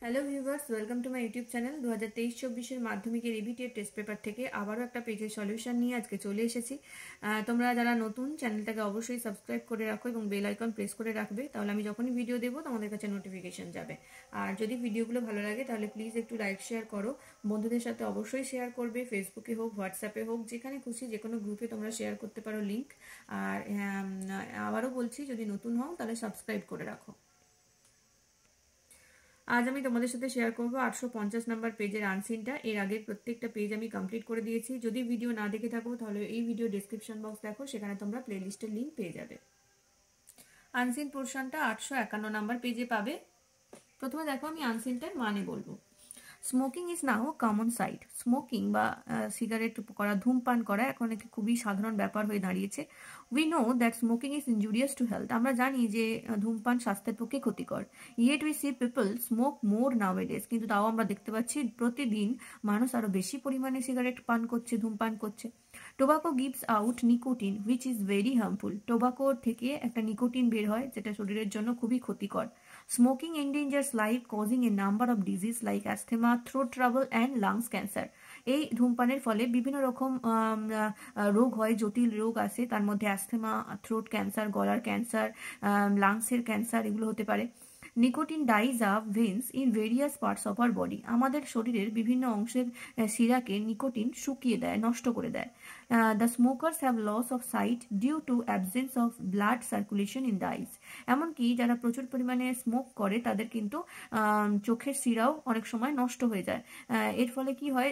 Hello viewers, welcome to my YouTube channel. 2023-24 মাধ্যমিকের ইবিটিএর test paper থেকে আবারও একটা পেজের সলিউশন নিয়ে আজকে চলে এসেছি। তোমরা যারা নতুন, চ্যানেলটাকে অবশ্যই সাবস্ক্রাইব করে রাখো এবং বেল আইকন প্রেস করে রাখবে, তাহলে আমি যখনই ভিডিও দেবো তোমাদের কাছে নোটিফিকেশন যাবে। আর যদি ভিডিওগুলো ভালো লাগে তাহলে প্লিজ একটু লাইক শেয়ার করো, বন্ধুদের সাথে অবশ্যই শেয়ার করবে, ফেসবুকে হোক, হোয়াটসঅ্যাপে হোক, যেখানে খুশি যে কোনো গ্রুপে তোমরা শেয়ার করতে পারো লিঙ্ক। আর আবারও বলছি, যদি নতুন হও তাহলে সাবস্ক্রাইব করে রাখো। আজ আমি তোমাদের সাথে শেয়ার করবো 850 নাম্বার পেজের আনসিনটা। এর আগের প্রত্যেকটা পেজ আমি কমপ্লিট করে দিয়েছি। যদি ভিডিও না দেখে থাকো তাহলে এই ভিডিও ডেসক্রিপশন বক্স দেখো, সেখানে তোমরা প্লে লিস্টের লিঙ্ক পেয়ে যাবে। আনসিন পোর্শনটা 851 নাম্বার পেজে পাবে। প্রথমে দেখো আমি আনসিনটার মানে বলবো। Smoking is now common sight. Smoking বা সিগারেট করা, ধূমপান করা এখন একটি খুবই সাধারণ ব্যাপার হয়ে দাঁড়িয়েছে। We know that smoking is injurious to health. আমরা জানি যে ধূমপান স্বাস্থ্যের পক্ষে ক্ষতিকর। Yet we see people smoke more nowadays. কিন্তু তাও আমরা দেখতে পাচ্ছি প্রতিদিন মানুষ আরো বেশি পরিমাণে সিগারেট পান করছে, ধূমপান করছে। Tobacco gives out nicotine which is very harmful. টোবাকোর থেকে একটা নিকোটিন বের হয়, যেটা শরীরের জন্য খুবই ক্ষতিকর। Smoking endangers life, causing a number of diseases like asthma, throat trouble and lungs cancer. এই ধূমপানের ফলে বিভিন্ন রকম রোগ হয়, জটিল রোগ আছে, তার মধ্যে অ্যাস্থমা, থ্রোট ক্যান্সার, গলার ক্যান্সার, লাংসের ক্যান্সার এগুলো হতে পারে। Nicotine dies up veins in various parts of our body. আমাদের শরীরের বিভিন্ন অংশের শিরাকে নিকোটিন শুকিয়ে দেয়, নষ্ট করে দেয়। The smokers have loss of sight due to absence of blood circulation in the eyes. এমনকি যারা প্রচুর পরিমাণে স্মোক করে তাদের কিন্তু চোখের শিরাও অনেক সময় নষ্ট হয়ে যায়। এর ফলে কি হয়,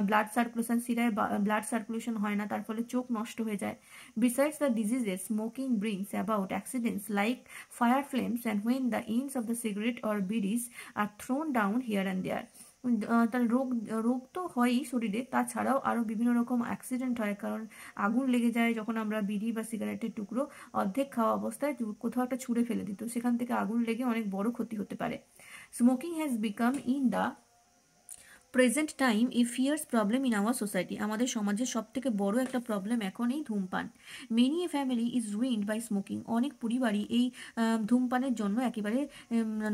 ব্লাড সার্কুলেশন, শিরায় ব্লাড সার্কুলেশন হয় না, তার ফলে চোখ নষ্ট হয়ে যায়। Besides the diseases, smoking brings about accidents like fire flames and when the ends of the cigarette or biddies are thrown down here and there. তার রোগ রোগ তো হয়ই শরীরে, তাছাড়াও আরো বিভিন্ন রকম অ্যাক্সিডেন্ট হয়, কারণ আগুন লেগে যায় যখন আমরা বিড়ি বা সিগারেটের টুকরো অর্ধেক খাওয়া অবস্থায় কোথাও একটা ছুঁড়ে ফেলে দিত, সেখান থেকে আগুন লেগে অনেক বড় ক্ষতি হতে পারে। Smoking has become in the present time a fierce problem in our society. আমাদের সমাজের সব থেকে বড় একটা প্রবলেম এখন এই ধূমপান। Many a family is ruined by smoking. অনেক পরিবারই এই ধূমপানের জন্য একেবারে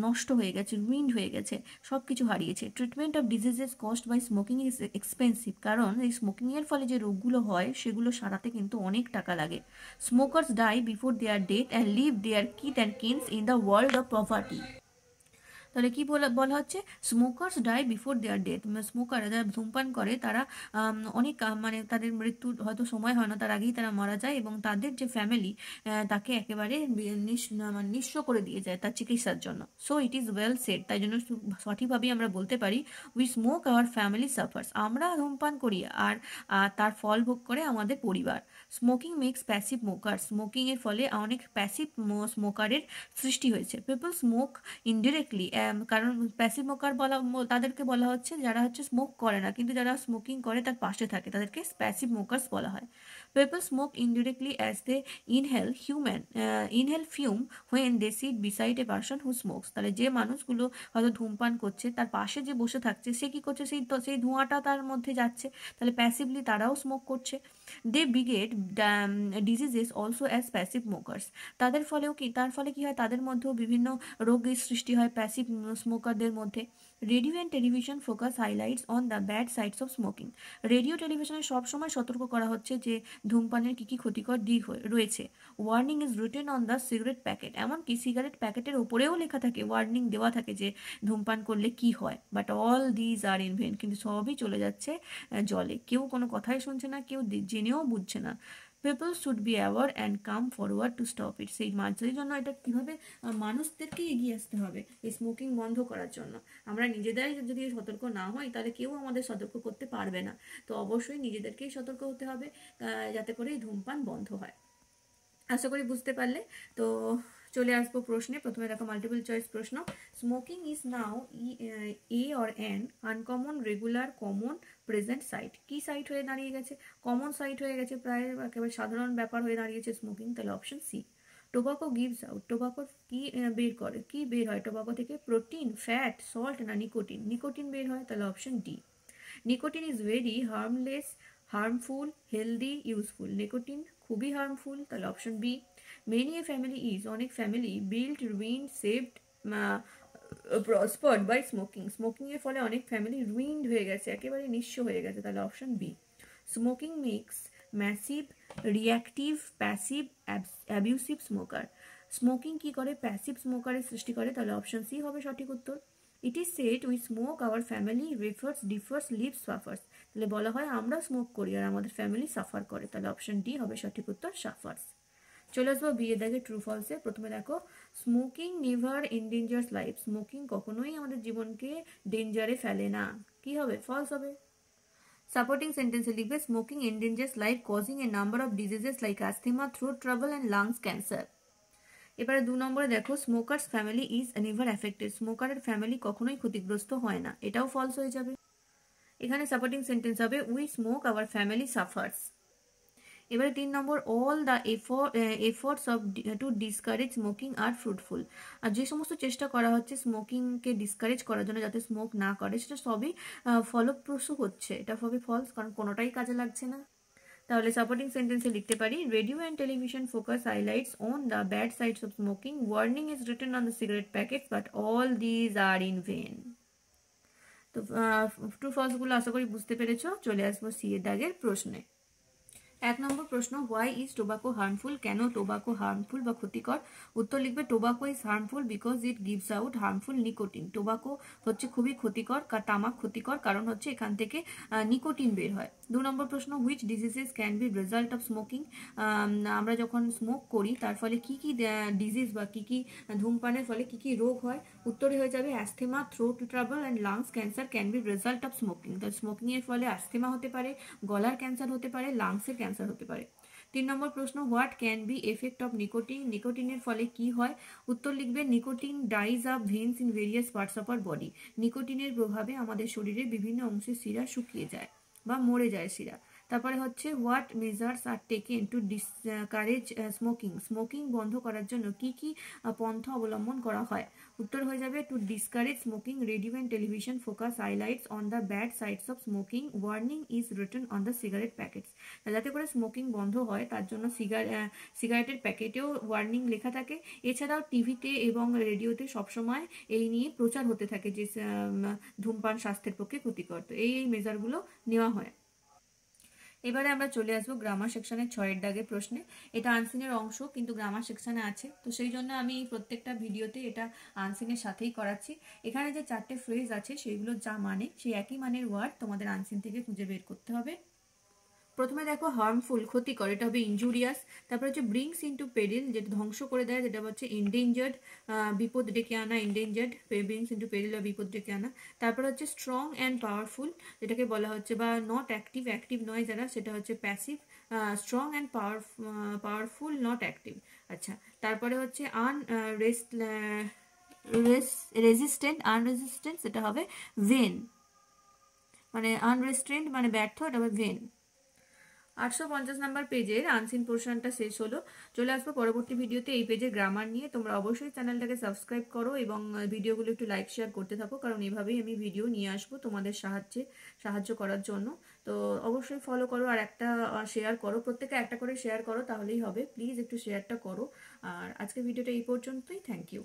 নষ্ট হয়ে গেছে, রুইন্ড হয়ে গেছে, সব কিছু হারিয়েছে। Treatment of diseases cost by smoking is expensive. কারণ এই স্মোকিংয়ের ফলে যে রোগগুলো হয় সেগুলো সারাতে কিন্তু অনেক টাকা লাগে। Smokers die before their death and leave their kith and kins in the world of poverty. তাহলে কি বলা হচ্ছে, smokers die before their death. Smoker যারা ধূমপান করে তারা অনেক মানে তাদের মৃত্যুর হয়তো সময় হয় না, তার আগেই তারা মারা যায়, এবং তাদের যে ফ্যামিলি তাকে একেবারে নিঃস্ব করে দিয়ে যায় তার চিকিৎসার জন্য। So it is well said. তাই জন্য সঠিকভাবেই আমরা বলতে পারি, we smoke our family suffers. আমরা ধূমপান করি আর তার ফল ভোগ করে আমাদের পরিবার। Smoking makes passive smoker. Smoking এর ফলে অনেক প্যাসিভ স্মোকারের সৃষ্টি হয়েছে। পিপল স্মোক ইনডিরেক্টলি, কারণ প্যাসিভ স্মোকার তাদেরকে বলা হচ্ছে যারা হচ্ছে স্মোক করে না, কিন্তু যারা স্মোকিং করে তার পাশে থাকে, তাদেরকে প্যাসিভ স্মোকার্স বলা হয়। People smoke indirectly as they inhale fume when they sit beside a person who smokes. তাহলে যে মানুষগুলো হয়তো ধূমপান করছে, তার পাশে যে বসে থাকছে সে কি করছে, সেই ধোঁয়াটা তার মধ্যে যাচ্ছে, তাহলে প্যাসিভলি তারাও স্মোক করছে। They beget diseases also as passive smokers. তার ফলে কি হয়, তাদের মধ্যেও বিভিন্ন রোগের সৃষ্টি হয় প্যাসিভ স্মোকারদের মধ্যে। Radio and television focus highlights on the bad sides of smoking. Radio টেলিভিশনে সবসময় সতর্ক করা হচ্ছে যে ধূমপানের কী কী ক্ষতিকর দিক রয়েছে। Warning is written on the cigarette packet. এমনকি সিগারেট প্যাকেটের ওপরেও লেখা থাকে, ওয়ার্নিং দেওয়া থাকে যে ধূমপান করলে কি হয়। But all these are in when. কিন্তু সবই চলে যাচ্ছে জলে, কেউ কোনো কথাই শুনছে না, কেউ জেনেও বুঝছে না। People should be aware and come forward to stop it. সেই জন্য এটা কীভাবে মানুষদেরকে এগিয়ে আসতে হবে এই স্মোকিং বন্ধ করার জন্য। আমরা নিজেরাই যদি সতর্ক না হই তাহলে কেউ আমাদের সতর্ক করতে পারবে না। তো অবশ্যই নিজেদেরকেই সতর্ক হতে হবে, যাতে করে এই ধূমপান বন্ধ হয়। আশা করি বুঝতে পারলে। তো চলে আসবো প্রশ্নে। প্রথমে দেখো মাল্টিপল চয়েস প্রশ্ন। Smoking is now a or an uncommon, regular, common, present sight. কি সাইট হয়ে দাঁড়িয়ে গেছে? কমন সাইট হয়ে গেছে, প্রায় একেবারে সাধারণ ব্যাপার হয়ে দাঁড়িয়েছে স্মোকিং, তাহলে option C. Tobacco gives out. Tobacco কি বের করে, কি বের হয় টোবাকো থেকে? প্রোটিন, ফ্যাট, সল্ট না নিকোটিন? নিকোটিন বের হয়, তাহলে option D. Nicotine is very harmless, harmful, healthy, useful. Nicotine খুবই হার্মফুল, তাহলে option B. Many a family is, অনেক family, build, ruin, saved, prospered by smoking, smoking এর ফলে অনেক ফ্যামিলি রুইন্ড হয়ে গেছে, একেবারে নিঃস্ব হয়ে গেছে, তাহলে option B. Smoking makes massive reactive passive abusive smoker, smoking কি করে, প্যাসিভ স্মোকারের সৃষ্টি করে, তাহলে অপশন সি হবে সঠিক উত্তর। It is said we smoke our family refers differs lives suffers, তাহলে বলা হয় আমরা স্মোক করি আর আমাদের ফ্যামিলি সাফার করে, তাহলে অপশন ডি হবে সঠিক উত্তর, সাফার্স। চলে আসবো বিয়ে দাগে ট্রু ফলসে। প্রথমে দেখো, স্মোকিং নেভার এন্ডেঞ্জার্স লাইফ, স্মোকিং কখনোই আমাদের জীবনকে ডেঞ্জারে ফেলে না, কি হবে, ফলস হবে। সাপোর্টিং সেন্টেন্সে লিখবে smoking endangers life causing a number of diseases like asthma, throat trouble and lungs cancer. এবারে 2 নম্বরে দেখো, smokers family is never affected, স্মোকারের ফ্যামিলি কখনোই ক্ষতিগ্রস্ত হয় না, এটাও ফলস হয়ে যাবে। এখানে সাপোর্টিং সেন্টেন্স হবে we smoke our family suffers. এবারে 3 নম্বর, all the efforts of to discourage smoking are fruitful, আর যে সমস্ত চেষ্টা করা হচ্ছে স্মোকিংকে ডিসকারেজ করার জন্য যাতে স্মোক না করে সেটা সবই ফলপ্রসূ হচ্ছে, এটা হবে ফলস, কারণ কোনোটাই কাজে লাগছে না। তাহলে সাপোর্টিং সেন্টেন্সে লিখতে পারি radio and television focus highlights on the bad sides of smoking, warning is written on the cigarette packets but all these are in when. তো ট্রু ফলসগুলো আশা করি বুঝতে পেরেছো। চলে আসবো সি এর দাগের প্রশ্নে। 1 নম্বর প্রশ্ন, হোয়াই ইজ টোবাকো হার্মফুল, কেন টোবাকো হার্মফুল বা ক্ষতিকর। উত্তর লিখবে tobacco is harmful because it gives out harmful nicotine, tobacco হচ্ছে খুবই ক্ষতিকর, তামাক ক্ষতিকর কারণ হচ্ছে এখান থেকে নিকোটিন বের হয়। 2 নম্বর প্রশ্ন, which diseases can be result of smoking, আমরা যখন স্মোক করি তার ফলে কি কি ডিজিজ বা কি কি ধূমপানের ফলে কি কি রোগ হয়। উত্তরে হয়ে যাবে asthma, throat trouble and lungs cancer can be result of smoking, তো স্মোকিং এর ফলে অ্যাস্থেমা হতে পারে, গলার ক্যান্সার হতে পারে, লাংসের ক্যান্সার হতে পারে। 3 নম্বর প্রশ্ন, what can be effect of nicotine, নিকোটিনের ফলে কি হয়। উত্তর লিখবে nicotine dies up veins in various parts of our body, নিকোটিনের প্রভাবে আমাদের শরীরের বিভিন্ন অংশের শিরা শুকিয়ে যায় বা মরে যায় শিরা। তারপরে হচ্ছে what measures are taken to discourage smoking, smoking বন্ধ করার জন্য কি কি পন্থা অবলম্বন করা হয়। উত্তর হয়ে যাবে to discourage smoking radio and television focus highlights on the bad sides of smoking, warning is written on the cigarette packets, যাতে করে স্মোকিং বন্ধ হয় তার জন্য সিগারেটের প্যাকেটেও ওয়ার্নিং লেখা থাকে। এছাড়াও টিভিতে এবং রেডিওতে সবসময় এই নিয়ে প্রচার হতে থাকে যে ধূমপান স্বাস্থ্যের পক্ষে ক্ষতিকর, তো এই মেজারগুলো নেওয়া হয়। এবারে আমরা চলে আসবো গ্রামার সেকশনের 6 দাগের প্রশ্নে। এটা আনসিনের অংশ কিন্তু গ্রামার সেকশনে আছে, তো সেই জন্য আমি প্রত্যেকটা ভিডিওতে এটা আনসিনের সাথেই করাচ্ছি। এখানে যে 4টে ফ্রেজ আছে সেগুলো যা মানে সেই একই মানের ওয়ার্ড তোমাদের আনসিন থেকে খুঁজে বের করতে হবে। প্রথমে দেখো হার্মফুল ক্ষতিকর, এটা হবে ইনজুরিয়াস। তারপরে হচ্ছে ব্রিংস ইনটু পেরিল, যেটা ধ্বংস করে দেয়, যেটা হচ্ছে এন্ডেঞ্জার্ড, বিপদ ডেকে আনা, এন্ডেঞ্জার্ড, ব্রিংস ইনটু পেরিল বা বিপদ ডেকে আনা। তারপরে হচ্ছে স্ট্রং অ্যান্ড পাওয়ারফুল, যেটাকে বলা হচ্ছে, বা নট অ্যাক্টিভ, অ্যাক্টিভ নয় যারা, সেটা হচ্ছে passive. Strong and powerful not active. আচ্ছা, তারপরে হচ্ছে রেজিস্ট্যান্ট, আনরেজিস্ট্যান্ট, সেটা হবে ভেন, মানে আনরেস্ট্রেন্ট মানে ব্যর্থ, এটা হবে ভেন। 850 নাম্বার পেজের আনসিন পোর্শনটা শেষ হলো। চলে আসবো পরবর্তী ভিডিওতে এই পেজের গ্রামার নিয়ে। তোমরা অবশ্যই চ্যানেলটাকে সাবস্ক্রাইব করো এবং ভিডিওগুলো একটু লাইক শেয়ার করতে থাকো, কারণ এভাবেই আমি ভিডিও নিয়ে আসবো তোমাদের সাহায্য করার জন্য। তো অবশ্যই ফলো করো আর একটা শেয়ার করো, প্রত্যেকে একটা করে শেয়ার করো, তাহলেই হবে। প্লিজ একটু শেয়ারটা করো। আর আজকের ভিডিওটা এই পর্যন্তই। Thank you.